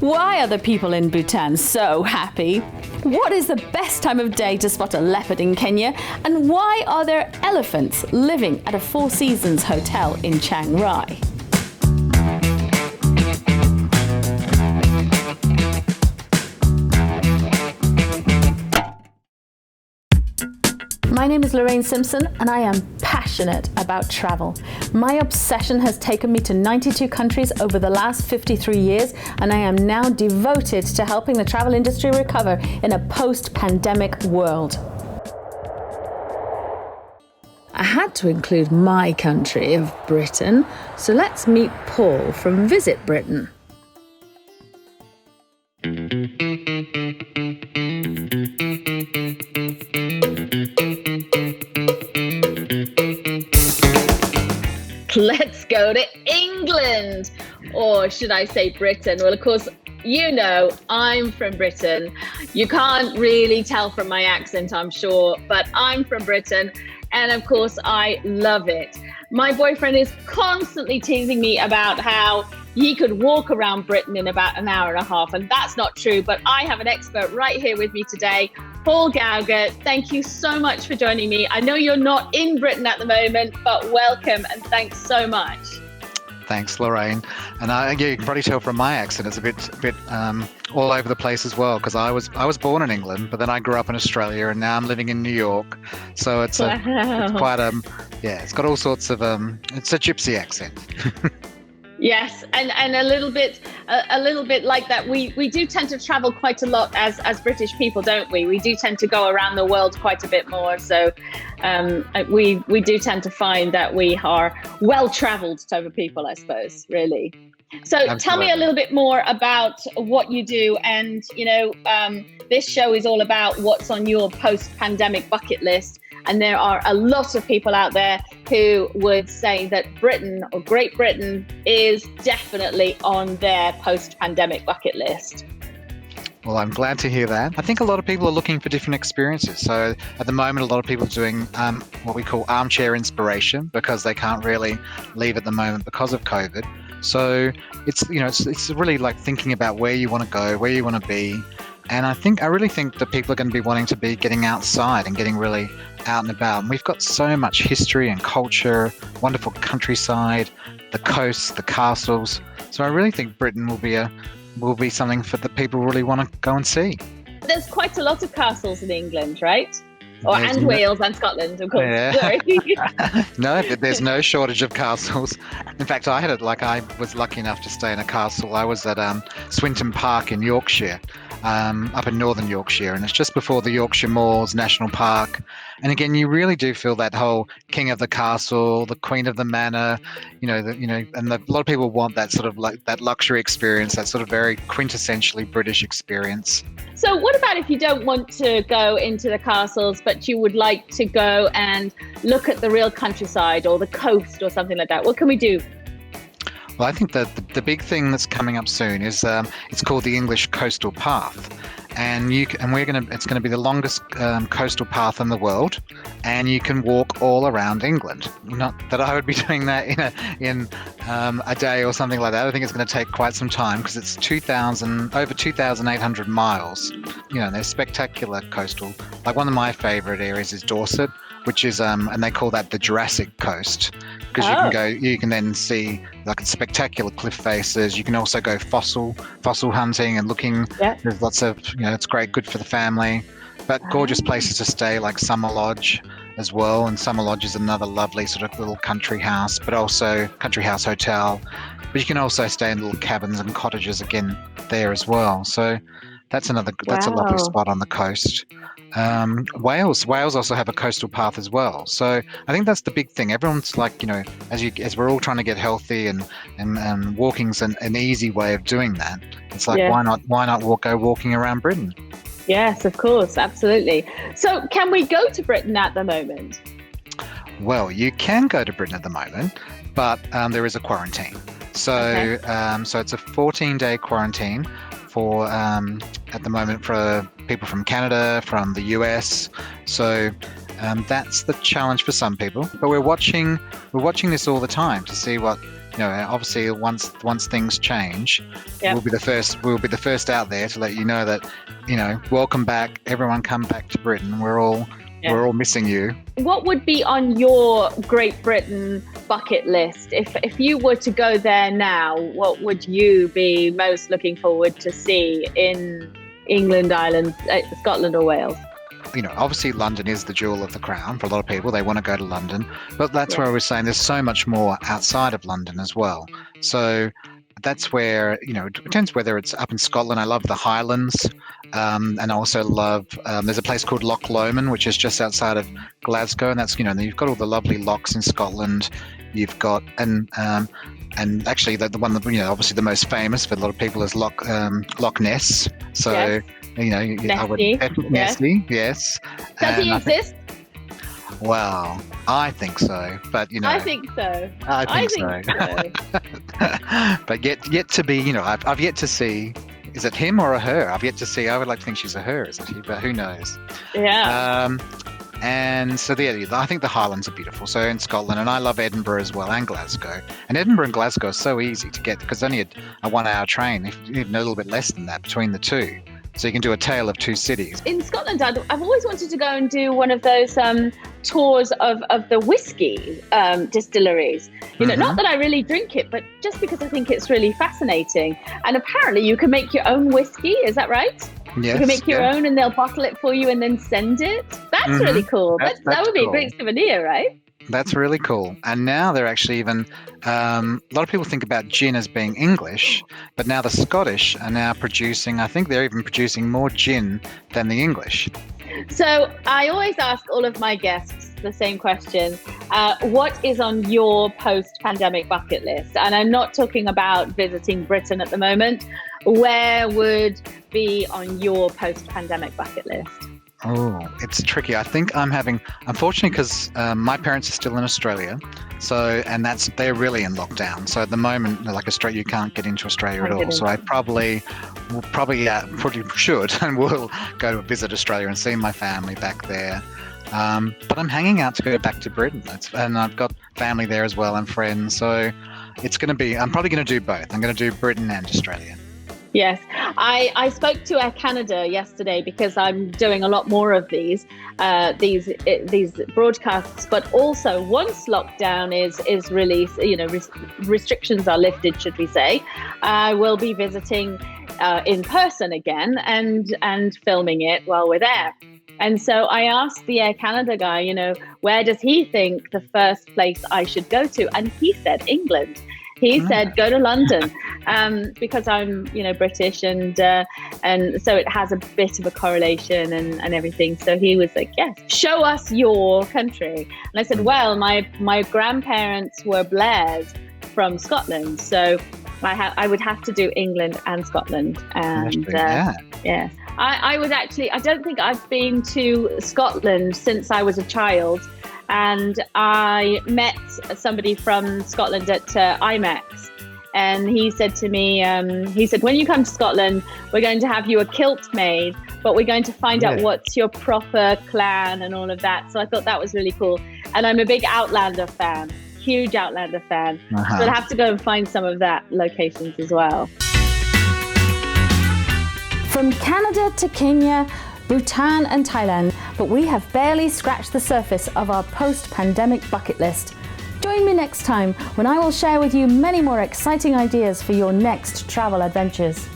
Why are the people in Bhutan so happy? What is the best time of day to spot a leopard in Kenya? And why are there elephants living at a Four Seasons hotel in Chiang Rai? My name is Lorraine Simpson and I am passionate about travel. My obsession has taken me to 92 countries over the last 53 years, and I am now devoted to helping the travel industry recover in a post-pandemic world. I had to include my country of Britain, so let's meet Paul from VisitBritain. Let's go to England, or should I say Britain? Well, of course, you know, I'm from Britain. You can't really tell from my accent, I'm sure, but I'm from Britain. And of course, I love it. My boyfriend is constantly teasing me about how he could walk around Britain in about an hour and a half. And that's not true, but I have an expert right here with me today, Paul Gauger. Thank you so much for joining me. I know you're not in Britain at the moment, but welcome and thanks so much. Thanks, Lorraine. And you can probably tell from my accent, it's a bit all over the place as well, because I was born in England, but then I grew up in Australia, and now I'm living in New York. So it's it's quite it's got all sorts of it's a gypsy accent. Yes, and a little bit like that. We do tend to travel quite a lot as British people, don't we? We do tend to go around the world quite a bit more. So we do tend to find that we are well-travelled type of people, I suppose, really. So Absolutely. Tell me a little bit more about what you do. And, you know, this show is all about what's on your post-pandemic bucket list. And there are a lot of people out there who would say that Britain or Great Britain is definitely on their post-pandemic bucket list. Well, I'm glad to hear that. I think a lot of people are looking for different experiences. So at the moment, a lot of people are doing what we call armchair inspiration, because they can't really leave at the moment because of COVID. So it's really like thinking about where you want to go, where you want to be. And I really think that people are going to be wanting to be getting outside and getting really out and about. And we've got so much history and culture, wonderful countryside, the coasts, the castles. So I really think Britain will be something for the people who really want to go and see. There's quite a lot of castles in England, right? And Wales and Scotland, of course. Yeah. Sorry. No, but there's no shortage of castles. In fact, I was lucky enough to stay in a castle. I was at Swinton Park in Yorkshire, up in northern Yorkshire, and it's just before the Yorkshire Moors National Park. And again, you really do feel that whole king of the castle, the queen of the manor, and a lot of people want that sort of like that luxury experience, that sort of very quintessentially British experience. So what about if you don't want to go into the castles, but you would like to go and look at the real countryside or the coast or something like that? What can we do? Well, I think that the big thing that's coming up soon is it's called the English Coastal Path, and it's going to be the longest coastal path in the world, and you can walk all around England. Not that I would be doing that in a day or something like that. I think it's going to take quite some time, because it's over 2,800 miles. They're spectacular coastal. Like one of my favourite areas is Dorset, which is and they call that the Jurassic Coast, because you can then see like spectacular cliff faces. You can also go fossil hunting and looking. Yeah. There's lots of it's great, good for the family, but gorgeous places to stay like Summer Lodge as well. And Summer Lodge is another lovely sort of little country house, but also country house hotel. But you can also stay in little cabins and cottages again there as well. So that's a lovely spot on the coast. Wales also have a coastal path as well. So I think that's the big thing. Everyone's like, as we're all trying to get healthy and walking's an easy way of doing that. It's like, why not go walking around Britain? Yes, of course, absolutely. So can we go to Britain at the moment? Well, you can go to Britain at the moment, but there is a quarantine. So so it's a 14-day quarantine for at the moment for people from Canada, from the US. So that's the challenge for some people. But we're watching this all the time to see what obviously once things change, Yep. we'll be the first out there to let you know that, welcome back, everyone come back to Britain. We're all missing you. What would be on your Great Britain bucket list? If you were to go there now, what would you be most looking forward to see in England, Ireland, Scotland or Wales? Obviously London is the jewel of the crown for a lot of people. They want to go to London, but that's where I was saying there's so much more outside of London as well. So that's where, it depends whether it's up in Scotland. I love the Highlands, and I also love, there's a place called Loch Lomond, which is just outside of Glasgow, and that's, you've got all the lovely lochs in Scotland. You've got, and actually the one that, obviously the most famous for a lot of people is Loch Ness. So, Yes. I would Nessie, yes. Does he exist? Well, I think so, but I think so. I think so. But yet to be, I've yet to see. Is it him or a her? I've yet to see. I would like to think she's a her, isn't he? But who knows? Yeah. And so I think the Highlands are beautiful. So in Scotland, and I love Edinburgh as well, and Glasgow. And Edinburgh and Glasgow are so easy to get because only a 1 hour train, even a little bit less than that between the two. So you can do a tale of two cities. In Scotland, I've always wanted to go and do one of those tours of the whiskey distilleries. Not that I really drink it, but just because I think it's really fascinating. And apparently you can make your own whiskey. Is that right? Yes, you can make your own and they'll bottle it for you and then send it. That's really cool. That would be cool. a great souvenir, right? That's really cool. And now they're actually even, a lot of people think about gin as being English, but now the Scottish are now producing, I think they're even producing more gin than the English. So I always ask all of my guests the same question. What is on your post-pandemic bucket list? And I'm not talking about visiting Britain at the moment. Where would be on your post-pandemic bucket list? Oh, it's tricky. I think unfortunately, because my parents are still in Australia, and they're really in lockdown. So at the moment, like Australia, you can't get into Australia at all. So I probably should and will go to visit Australia and see my family back there. But I'm hanging out to go back to Britain, and I've got family there as well and friends. So I'm probably going to do both. I'm going to do Britain and Australia. Yes, I spoke to Air Canada yesterday because I'm doing a lot more of these broadcasts. But also, once lockdown is released, restrictions are lifted, should we say, I will be visiting in person again and filming it while we're there. And so I asked the Air Canada guy, where does he think the first place I should go to? And he said England. He said, go to London, because I'm, British and so it has a bit of a correlation and everything. So he was like, yes, show us your country. And I said, well, my grandparents were Blairs from Scotland. So I would have to do England and Scotland. And yeah, I would actually, I don't think I've been to Scotland since I was a child. And I met somebody from Scotland at IMAX. And he said to me, when you come to Scotland, we're going to have you a kilt made, but we're going to find out what's your proper clan and all of that. So I thought that was really cool. And I'm a big Outlander fan, huge Outlander fan. So I'll have to go and find some of that locations as well. From Canada to Kenya, Bhutan and Thailand, but we have barely scratched the surface of our post-pandemic bucket list. Join me next time when I will share with you many more exciting ideas for your next travel adventures.